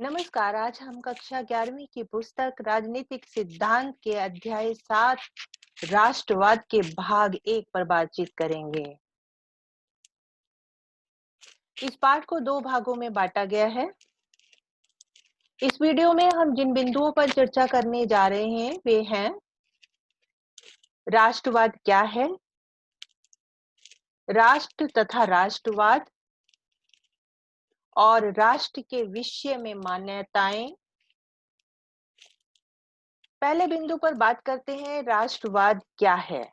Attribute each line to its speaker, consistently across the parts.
Speaker 1: नमस्कार। आज हम कक्षा 11वीं की पुस्तक राजनीतिक सिद्धांत के अध्याय 7 राष्ट्रवाद के भाग 1 पर बातचीत करेंगे। इस पाठ को 2 भागों में बांटा गया है। इस वीडियो में हम जिन बिंदुओं पर चर्चा करने जा रहे हैं वे हैं राष्ट्रवाद क्या है, राष्ट्र तथा राष्ट्रवाद और राष्ट्र के विषय में मान्यताएं। पहले बिंदु पर बात करते हैं राष्ट्रवाद क्या है।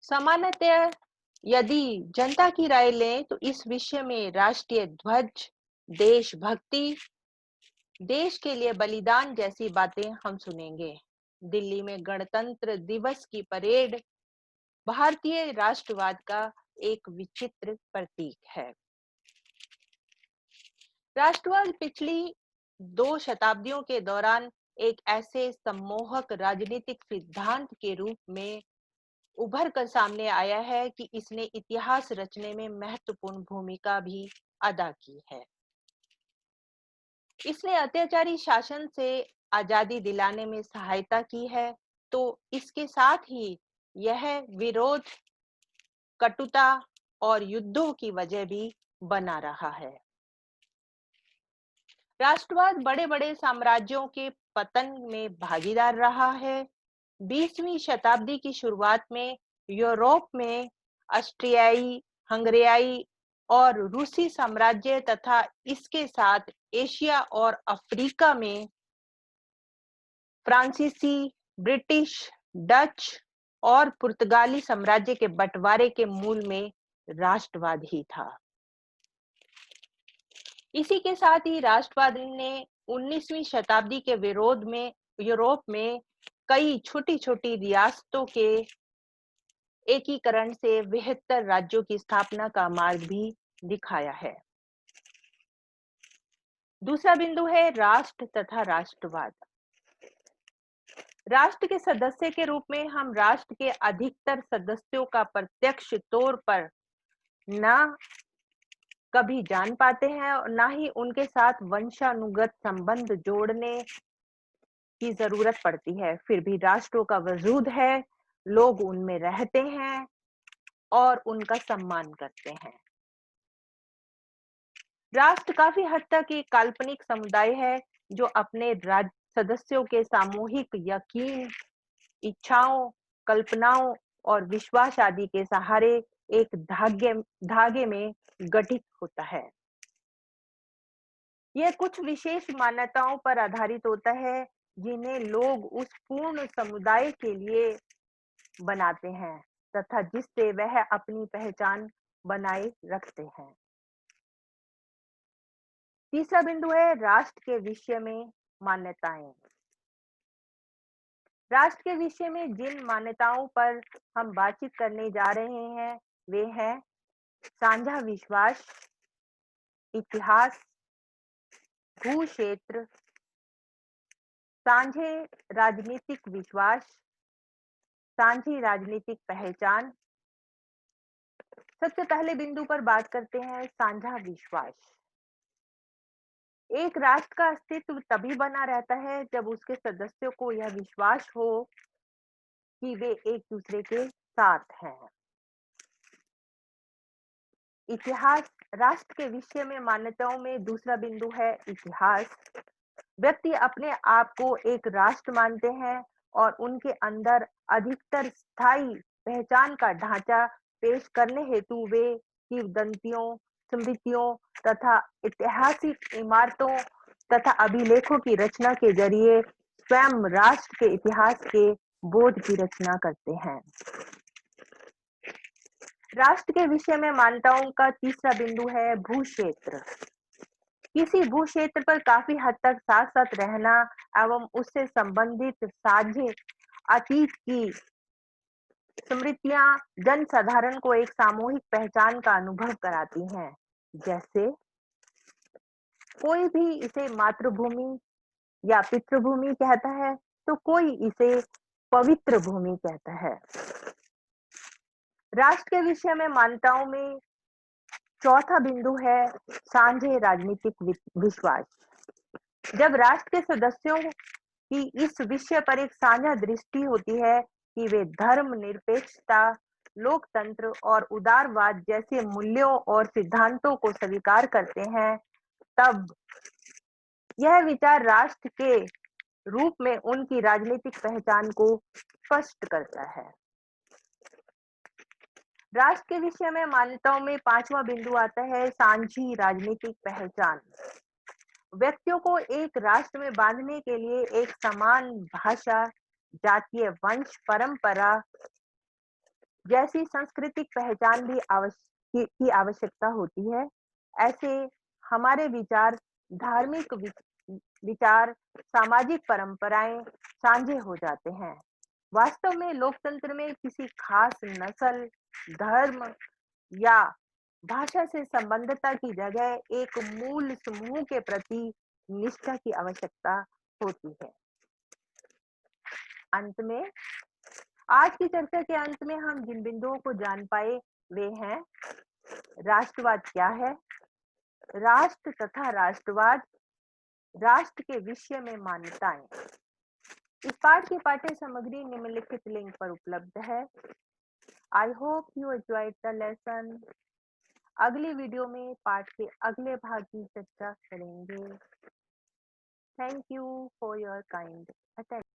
Speaker 1: सामान्यतः यदि जनता की राय लें तो इस विषय में राष्ट्रीय ध्वज, देशभक्ति, देश के लिए बलिदान जैसी बातें हम सुनेंगे। दिल्ली में गणतंत्र दिवस की परेड भारतीय राष्ट्रवाद का एक विचित्र प्रतीक है। राष्ट्रवाद पिछली 2 शताब्दियों के दौरान एक ऐसे सम्मोहक राजनीतिक सिद्धांत के रूप में उभर कर सामने आया है कि इसने इतिहास रचने में महत्वपूर्ण भूमिका भी अदा की है। इसने अत्याचारी शासन से आजादी दिलाने में सहायता की है, तो इसके साथ ही यह विरोध, कटुता और युद्धों की वजह भी बना रहा है। राष्ट्रवाद बड़े-बड़े साम्राज्यों के पतन में भागीदार रहा है। 20वीं शताब्दी की शुरुआत में यूरोप में ऑस्ट्रियाई, हंगेरियाई और रूसी साम्राज्य तथा इसके साथ एशिया और अफ्रीका में फ्रांसीसी, ब्रिटिश, डच और पुर्तगाली साम्राज्य के बंटवारे के मूल में राष्ट्रवाद ही था। इसी के साथ ही राष्ट्रवाद ने 19वीं शताब्दी के विरोध में यूरोप में कई छोटी-छोटी रियासतों के एकीकरण से बेहतर राज्यों की स्थापना का मार्ग भी दिखाया है। दूसरा बिंदु है राष्ट्र तथा राष्ट्रवाद। राष्ट्र के सदस्य के रूप में हम राष्ट्र के अधिकतर सदस्यों का प्रत्यक्ष तौर पर न कभी जान पाते हैं और न ही उनके साथ वंशानुगत संबंध जोड़ने की जरूरत पड़ती है। फिर भी राष्ट्रों का वजूद है, लोग उनमें रहते हैं और उनका सम्मान करते हैं। राष्ट्र काफी हद तक एक काल्पनिक समुदाय है जो अपने सदस्यों के सामूहिक यकीन, इच्छाओं, कल्पनाओं और विश्वास आदि के सहारे एक धागे में गठित होता है। यह कुछ विशेष मान्यताओं पर आधारित होता है जिन्हें लोग उस पूर्ण समुदाय के लिए बनाते हैं तथा जिससे वह अपनी पहचान बनाए रखते हैं। तीसरा बिंदु है राष्ट्र के विषय में मान्यताएं। राष्ट्र के विषय में जिन मान्यताओं पर हम बातचीत करने जा रहे हैं वे हैं साझा विश्वास, इतिहास, भू क्षेत्र, साझे राजनीतिक विश्वास, साझी राजनीतिक पहचान। सबसे पहले बिंदु पर बात करते हैं साझा विश्वास। एक राष्ट्र का अस्तित्व तभी बना रहता है जब उसके सदस्यों को यह विश्वास हो कि वे एक दूसरे के साथ हैं। इतिहास राष्ट्र के विषय में मान्यताओं में दूसरा बिंदु है इतिहास। व्यक्ति अपने आप को एक राष्ट्र मानते हैं और उनके अंदर अधिकतर स्थायी पहचान का ढांचा पेश करने हेतु वे किंवदंतियों, स्मृतियों तथा ऐतिहासिक इमारतों तथा अभिलेखों की रचना के जरिए स्वयं राष्ट्र के इतिहास के बोध की रचना करते हैं। राष्ट्र के विषय में मान्यताओं का तीसरा बिंदु है भू क्षेत्र। किसी भू क्षेत्र पर काफी हद तक साथ-साथ रहना एवं उससे संबंधित साझे अतीत की स्मृतियां जनसाधारण को एक सामूहिक पहचान का अनुभव कराती हैं। जैसे कोई भी इसे मातृभूमि या पितृभूमि कहता है, तो कोई इसे पवित्र भूमि कहता है। राष्ट्र के विषय में मान्यताओं में चौथा बिंदु है साझे राजनीतिक विश्वास। जब राष्ट्र के सदस्यों की इस विषय पर एक साझा दृष्टि होती है कि वे धर्मनिरपेक्षता, लोकतंत्र और उदारवाद जैसे मूल्यों और सिद्धांतों को स्वीकार करते हैं, तब यह विचार राष्ट्र के रूप में उनकी राजनीतिक पहचान को स्पष्ट करता है। राष्ट्र के विषय में मान्यताओं में पांचवा बिंदु आता है सांझी राजनीतिक पहचान। व्यक्तियों को एक राष्ट्र में बांधने के लिए एक समान भाषा, जातीय वंश, परंपरा जैसी सांस्कृतिक पहचान भी की आवश्यकता होती है। ऐसे हमारे विचार, धार्मिक विचार, सामाजिक परंपराएं साझे हो जाते हैं। वास्तव में लोकतंत्र में किसी खास नस्ल, धर्म या भाषा से संबद्धता की जगह एक मूल समूह के प्रति निष्ठा की आवश्यकता होती है। अंत में, आज की चर्चा के अंत में हम जिन बिंदुओं को जान पाए वे हैं: राष्ट्रवाद क्या है, राष्ट्र तथा राष्ट्रवाद, राष्ट्र के विषय में मान्यताएं। इस पाठ की पाठ्य सामग्री निम्नलिखित लिंक पर उपलब्ध है। I hope you enjoyed the lesson. अगली वीडियो में पाठ के अगले भाग की चर्चा करेंगे। Thank you for your kind attention.